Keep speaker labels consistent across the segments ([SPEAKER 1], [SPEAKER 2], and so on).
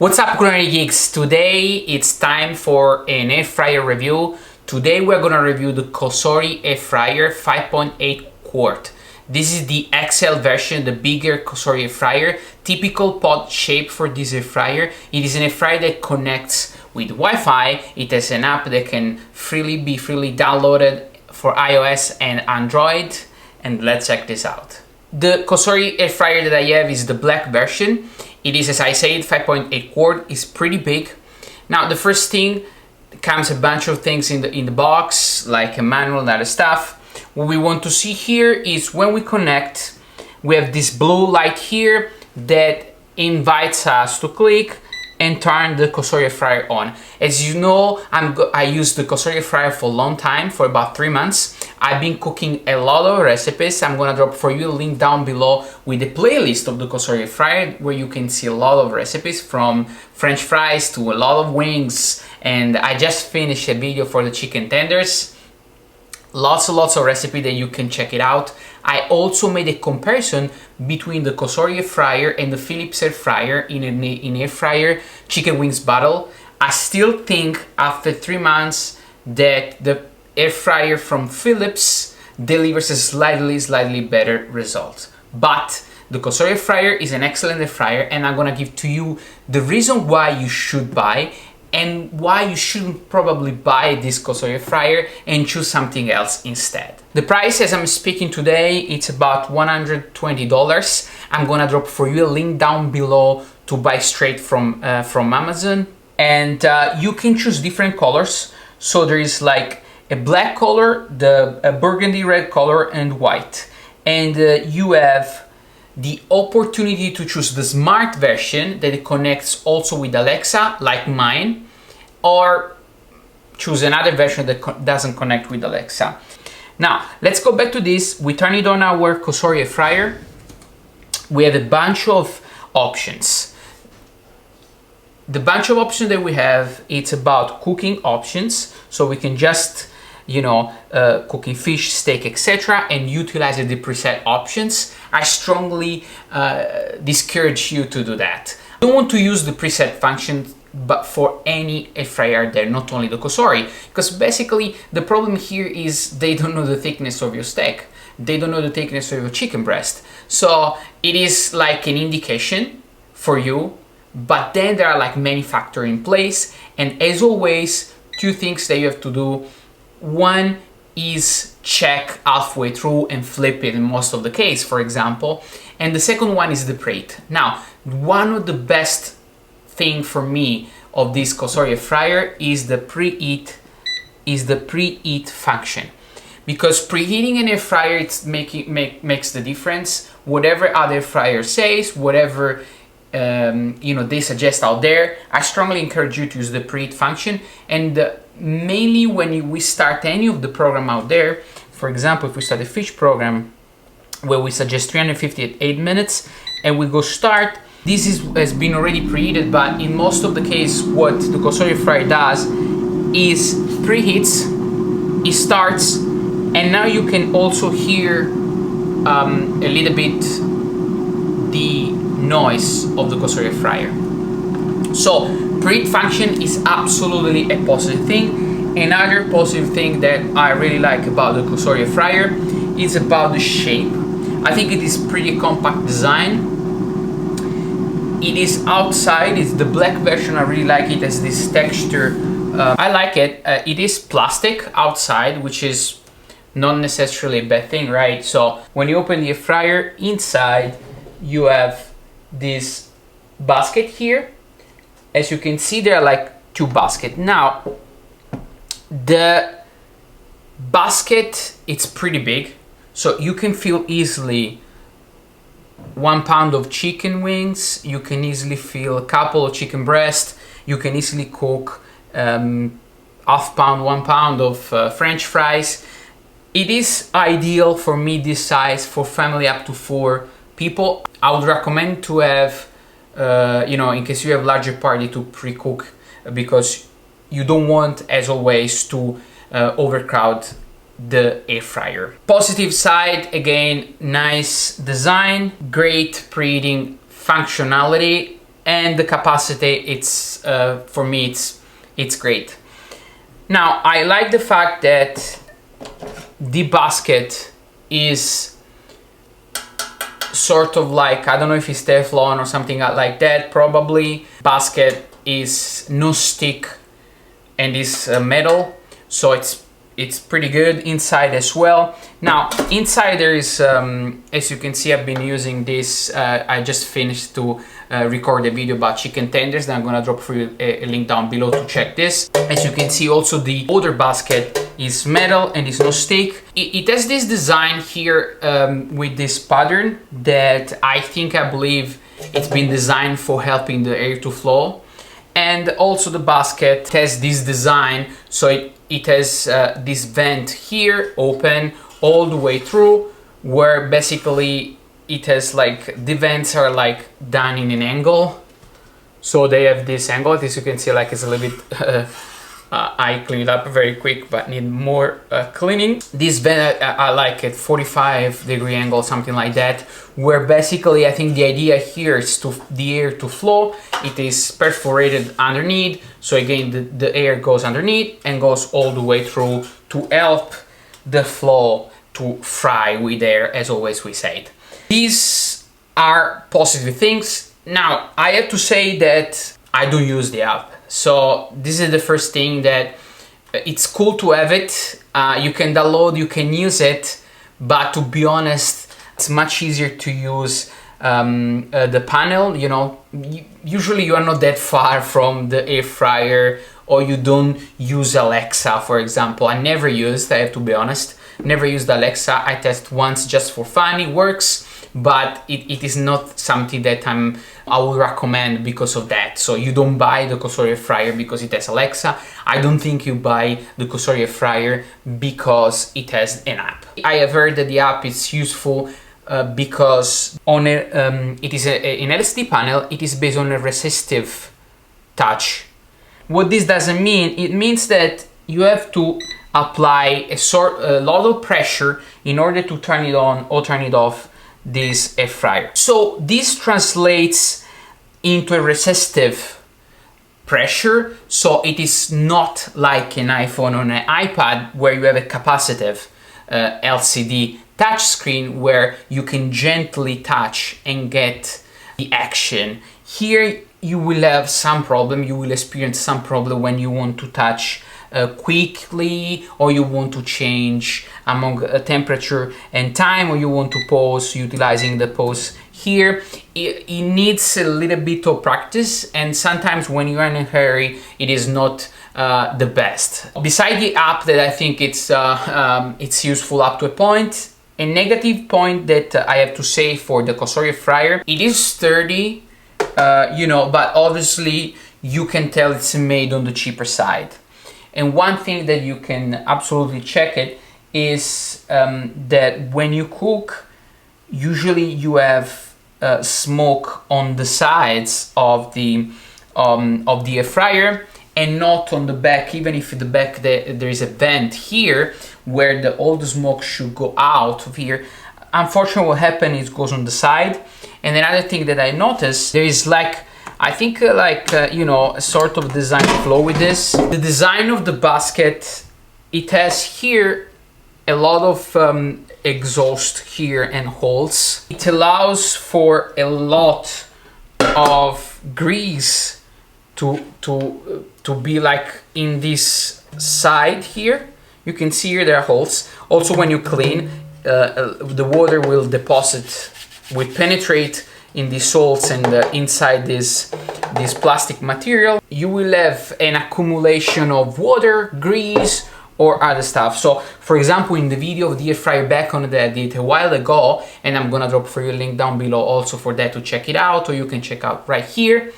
[SPEAKER 1] What's up, culinary geeks? Today it's time for an air fryer review. Today we're gonna review the Cosori Air Fryer 5.8 quart. This is the XL version, the bigger Cosori Air Fryer. Typical pod shape for this air fryer. It is an air fryer that connects with Wi-Fi. It has an app that can be freely downloaded for iOS and Android. And let's check this out. The Cosori Air Fryer that I have is the black version. It is, as I said, 5.8 quart. It's pretty big. Now, the first thing, comes a bunch of things in the box, like a manual and other stuff. What we want to see here is when we connect, we have this blue light here that invites us to click and turn the Cosori Air Fryer on. As you know, I used the Cosori Air Fryer for a long time, for about 3 months. I've been cooking a lot of recipes. I'm gonna drop for you a link down below with a playlist of the Cosori Air Fryer where you can see a lot of recipes, from French fries to a lot of wings. And I just finished a video for the chicken tenders. Lots of recipe that you can check it out. I also made a comparison between the Cosori Air Fryer and the Philips Air Fryer in an air fryer chicken wings battle. I still think after 3 months that the air fryer from Philips delivers a slightly better result. But the Cosori Air Fryer is an excellent air fryer, and I'm gonna give to you the reason why you should buy and why you shouldn't probably buy this Cosori Air Fryer and choose something else instead. The price as I'm speaking today, it's about $120. I'm gonna drop for you a link down below to buy straight from Amazon. And you can choose different colors. So there is like a black color, a burgundy red color, and white. And you have the opportunity to choose the smart version that connects also with Alexa, like mine, or choose another version that doesn't connect with Alexa. Now, let's go back to this. We turn it on our Cosori Air Fryer. We have a bunch of options. The bunch of options that we have, it's about cooking options. So we can just, cooking fish, steak, etc., and utilize the preset options. I strongly discourage you to do that. You don't want to use the preset function, but for any air fryer there, not only the Cosori, because basically the problem here is they don't know the thickness of your steak. They don't know the thickness of your chicken breast. So it is like an indication for you, but then there are like many factors in place. And as always, 2 things that you have to do. One is check halfway through and flip it in most of the case, for example. And the second one is the preheat. Now, one of the best thing for me of this Cosori Air Fryer is the preheat function. Because preheating an air fryer, makes the difference. Whatever other fryer says, whatever they suggest out there, I strongly encourage you to use the preheat function. And mainly when we start any of the program out there, for example, if we start a fish program where we suggest 350 at 8 minutes and we go start, this has been already preheated, but in most of the case what the Cosori Air Fryer does is preheats, it starts, and now you can also hear a little bit the noise of the Cosori Air Fryer. So preheat function is absolutely a positive thing. Another positive thing that I really like about the Cosori Air Fryer is about the shape. I think it is pretty compact design. It is outside, it's the black version. I really like it as this texture. I like it. It is plastic outside, which is not necessarily a bad thing, right? So when you open the air fryer, inside you have this basket here. As you can see, there are like 2 baskets. Now, the basket, it's pretty big, so you can fill easily 1 pound of chicken wings. You can easily fill a couple of chicken breast. You can easily cook half pound, 1 pound of French fries. It is ideal for me this size for family up to 4 people. I would recommend to have, in case you have larger party, to pre-cook, because you don't want, as always, to overcrowd the air fryer. Positive side, again, nice design, great preheating functionality, and the capacity, it's for me it's great. Now I like the fact that the basket is sort of like, I don't know if it's Teflon or something like that, probably. Basket is no stick and is metal, so it's pretty good inside as well. Now inside there is, as you can see, I've been using this, I just finished to record a video about chicken tenders, then I'm gonna drop for you a link down below to check this. As you can see, also the other basket is metal and is no stick. It has this design here with this pattern that I believe it's been designed for helping the air to flow. And also the basket has this design, so it has this vent here open all the way through, where basically it has like, the vents are like done in an angle, so they have this angle. As you can see, like, it's a little bit I cleaned it up very quick, but need more cleaning. This vent I like at 45-degree angle, something like that, where basically I think the idea here is to the air to flow. It is perforated underneath, so again the air goes underneath and goes all the way through to help the flow to fry with air, as always we say it. These are positive things. Now I have to say that I don't use the app. So this is the first thing, that it's cool to have it. You can download, you can use it, but to be honest, it's much easier to use the panel. You know, usually you are not that far from the air fryer, or you don't use Alexa, for example. I never used, I have to be honest, never used Alexa. I tested once just for fun, it works, but it is not something that I would recommend because of that. So you don't buy the Cosori Air Fryer because it has Alexa. I don't think you buy the Cosori Air Fryer because it has an app. I have heard that the app is useful because on it is an LCD panel. It is based on a resistive touch. What this doesn't mean, it means that you have to apply a lot of pressure in order to turn it on or turn it off this air fryer. So this translates into a resistive pressure, so it is not like an iPhone or an iPad where you have a capacitive LCD touch screen where you can gently touch and get the action. Here you will have some problem, you will experience some problem when you want to touch quickly, or you want to change among temperature and time, or you want to pause utilizing the pause here. It needs a little bit of practice, and sometimes when you are in a hurry it is not the best. Besides the app, that I think it's useful up to a point. A negative point that I have to say for the Cosori Air Fryer, it is sturdy, you know, but obviously you can tell it's made on the cheaper side. And one thing that you can absolutely check it is that when you cook, usually you have smoke on the sides of the air fryer and not on the back. Even if in the back there is a vent here where all the smoke should go out of here, unfortunately what happens is it goes on the side. And another thing that I noticed, there is like, I think you know, a sort of design flow with this. The design of the basket, it has here a lot of exhaust here and holes. It allows for a lot of grease to be like in this side here. You can see here there are holes. Also when you clean, the water will penetrate in the salts and inside this plastic material. You will have an accumulation of water, grease, or other stuff. So for example, in the video of the air fryer back on that I did a while ago, and I'm gonna drop for you a link down below also for that to check it out, or you can check out right here.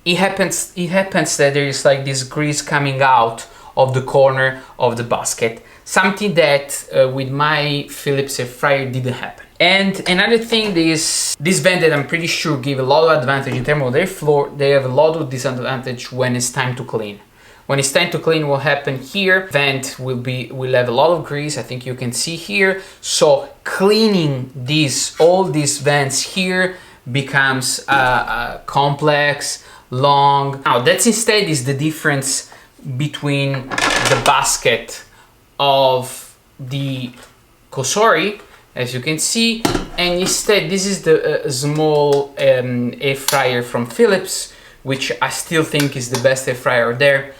[SPEAKER 1] It happens that there is like this grease coming out of the corner of the basket, something that with my Philips air fryer didn't happen. And another thing is this vent that I'm pretty sure give a lot of advantage in terms of their floor. They have a lot of disadvantage when it's time to clean. When it's time to clean, what happen here, vent will have a lot of grease. I think you can see here. So cleaning all these vents here becomes complex, long. Now that's instead is the difference between the basket of the Cosori, as you can see, and instead this is the small air fryer from Philips, which I still think is the best air fryer there.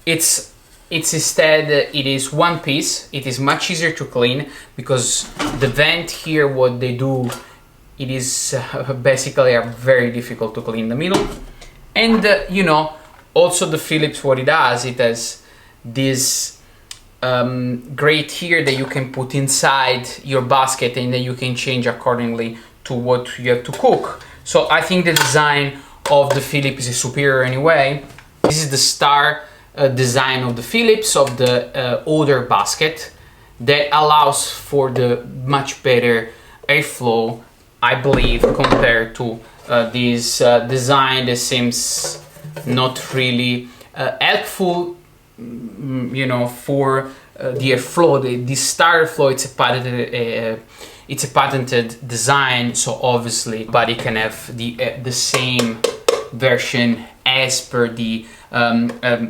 [SPEAKER 1] It's instead, it is one piece. It is much easier to clean because the vent here, what they do, it is basically are very difficult to clean in the middle. And you know, also the Philips, what it does, it has this grate here that you can put inside your basket, and then you can change accordingly to what you have to cook. So I think the design of the Philips is superior anyway. This is the star design of the Philips, of the older basket, that allows for the much better airflow, I believe, compared to this design that seems not really helpful, you know, for the airflow. This star airflow, it's a patented design, so obviously everybody can have the same version as per the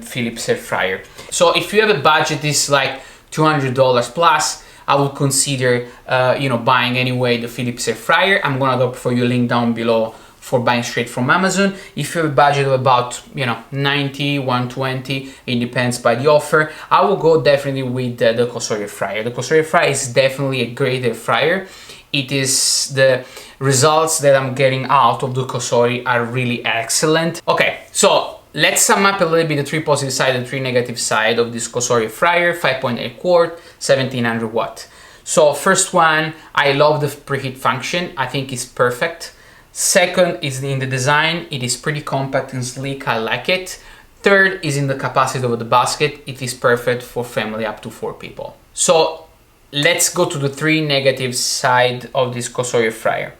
[SPEAKER 1] Philips air fryer. So if you have a budget is like $200 plus, I would consider you know, buying anyway the Philips air fryer. I'm gonna drop for you a link down below for buying straight from Amazon. If you have a budget of about, you know, 90, 120, it depends by the offer, I will go definitely with the Cosori Air Fryer. The Cosori Air Fryer is definitely a great air fryer. It is, the results that I'm getting out of the Cosori are really excellent. Okay, so let's sum up a little bit the three positive side and three negative side of this Cosori Air Fryer, 5.8 quart, 1700 watt. So first one, I love the preheat function. I think it's perfect. Second is in the design. It is pretty compact and sleek. I like it. Third is in the capacity of the basket. It is perfect for family up to 4 people. So let's go to the three negative side of this Cosori Air Fryer.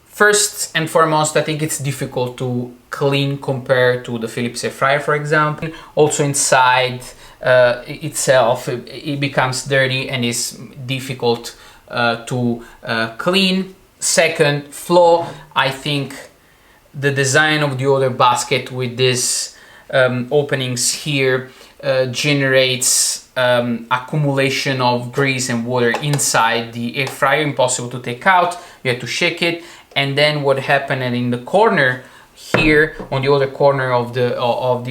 [SPEAKER 1] First and foremost, I think it's difficult to clean compared to the Philips air fryer, for example. Also inside itself, it becomes dirty and is difficult to clean. Second, flow. I think the design of the other basket with these openings here generates accumulation of grease and water inside the air fryer, impossible to take out. You have to shake it. And then what happened, and in the corner here, on the other corner of the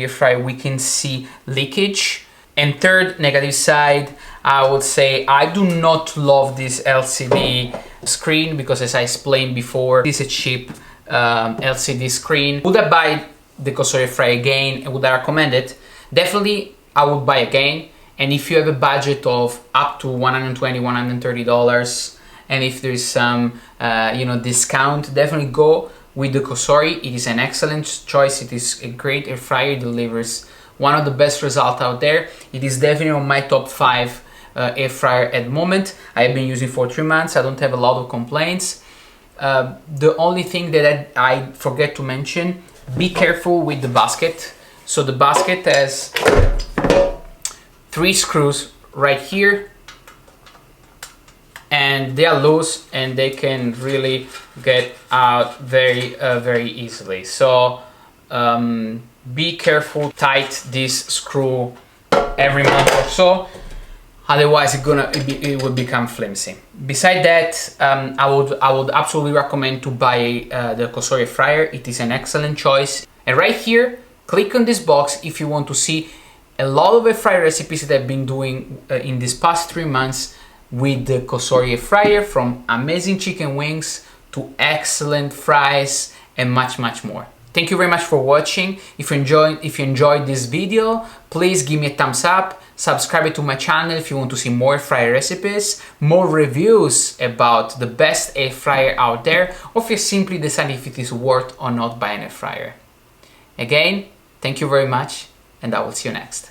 [SPEAKER 1] air fryer, we can see leakage. And third negative side, I would say I do not love this LCD screen because, as I explained before, this is a cheap LCD screen. Would I buy the Cosori Air Fryer again? Would I recommend it? Definitely, I would buy again. And if you have a budget of up to $120, $130, and if there is some you know, discount, definitely go with the Cosori. It is an excellent choice. It is a great air fryer. It delivers one of the best results out there. It is definitely on my top 5 air fryer at the moment. I have been using for 3 months. I don't have a lot of complaints. The only thing that I forget to mention, be careful with the basket. So the basket has 3 screws right here, and they are loose and they can really get out very easily. So be careful, tight this screw every month or so, otherwise it will become flimsy. Beside that, I would absolutely recommend to buy the Cosori Air Fryer. It is an excellent choice. And right here, click on this box if you want to see a lot of air fryer recipes that I've been doing in these past 3 months with the Cosori Air Fryer, from amazing chicken wings to excellent fries and much more. Thank you very much for watching. If you enjoyed this video, please give me a thumbs up, subscribe to my channel if you want to see more fryer recipes, more reviews about the best air fryer out there, or if you simply decide if it is worth or not buying a fryer. Again, thank you very much, and I will see you next.